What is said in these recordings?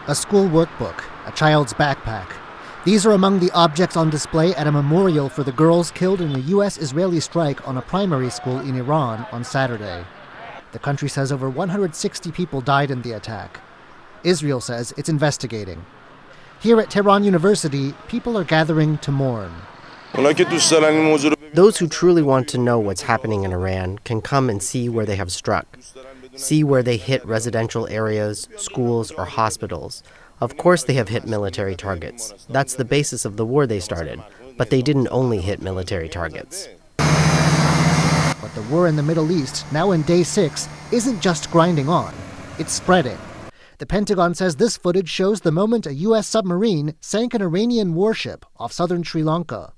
A school workbook, a child's backpack. These are among the objects on display at a memorial for the girls killed in a U.S.-Israeli strike on a primary school in Iran on Saturday. The country says over 160 people died in the attack. Israel says it's investigating. Here at Tehran University, people are gathering to mourn. Those who truly want to know what's happening in Iran can come and see where they have struck. See where they hit residential areas, schools, or hospitals. Of course they have hit military targets. That's the basis of the war they started. But they didn't only hit military targets. But the war in the Middle East, now in day 6, isn't just grinding on. It's spreading. The Pentagon says this footage shows the moment a U.S. submarine sank an Iranian warship off southern Sri Lanka.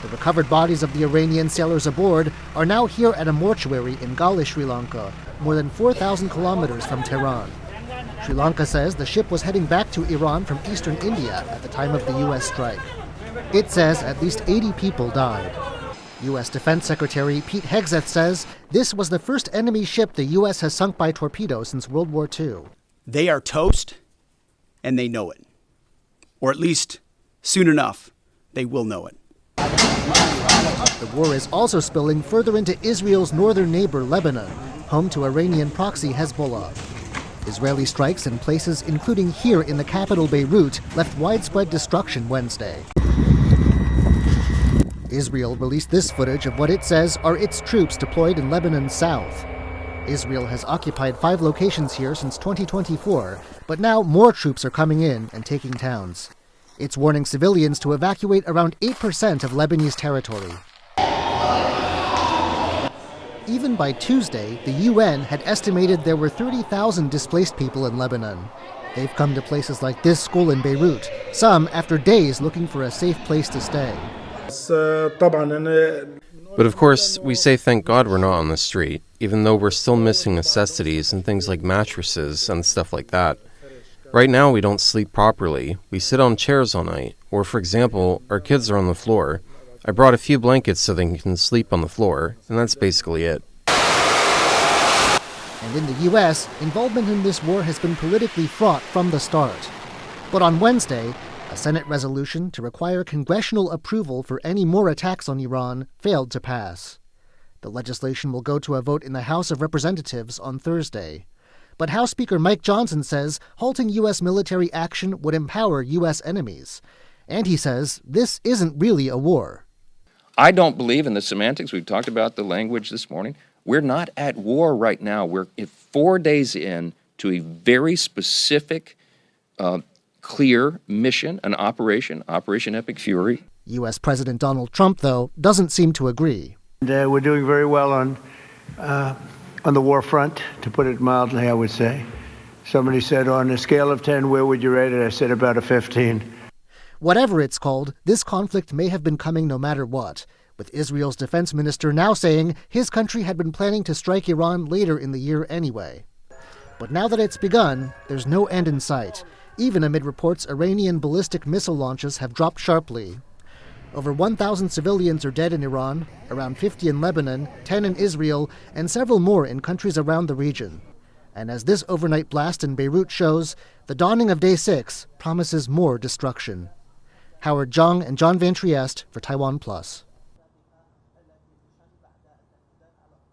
The recovered bodies of the Iranian sailors aboard are now here at a mortuary in Gali, Sri Lanka, more than 4,000 kilometers from Tehran. Sri Lanka says the ship was heading back to Iran from eastern India at the time of the U.S. strike. It says at least 80 people died. U.S. Defense Secretary Pete Hegseth says this was the first enemy ship the U.S. has sunk by torpedo since World War II. They are toast, and they know it. Or at least, soon enough, they will know it. The war is also spilling further into Israel's northern neighbor, Lebanon, home to Iranian proxy Hezbollah. Israeli strikes in places including here in the capital Beirut left widespread destruction Wednesday. Israel released this footage of what it says are its troops deployed in Lebanon's south. Israel has occupied 5 locations here since 2024, but now more troops are coming in and taking towns. It's warning civilians to evacuate around 8% of Lebanese territory. Even by Tuesday, the UN had estimated there were 30,000 displaced people in Lebanon. They've come to places like this school in Beirut, some after days looking for a safe place to stay. But of course, we say thank God we're not on the street, even though we're still missing necessities and things like mattresses and stuff like that. Right now, we don't sleep properly. We sit on chairs all night. Or, for example, our kids are on the floor. I brought a few blankets so they can sleep on the floor, and that's basically it. And in the U.S., involvement in this war has been politically fraught from the start. But on Wednesday, a Senate resolution to require congressional approval for any more attacks on Iran failed to pass. The legislation will go to a vote in the House of Representatives on Thursday. But House Speaker Mike Johnson says halting U.S. military action would empower U.S. enemies. And he says this isn't really a war. I don't believe in the semantics. We've talked about the language this morning. We're not at war right now. We're 4 days in to a very specific, clear mission, an Operation Epic Fury. U.S. President Donald Trump, though, doesn't seem to agree. We're doing very well on the war front, to put it mildly, I would say. Somebody said, on a scale of 10, where would you rate it? I said about a 15. Whatever it's called, this conflict may have been coming no matter what, with Israel's defense minister now saying his country had been planning to strike Iran later in the year anyway. But now that it's begun, there's no end in sight, even amid reports Iranian ballistic missile launches have dropped sharply. Over 1,000 civilians are dead in Iran, around 50 in Lebanon, 10 in Israel, and several more in countries around the region. And as this overnight blast in Beirut shows, the dawning of Day 6 promises more destruction. Howard Chang and John Van Trieste for TaiwanPlus.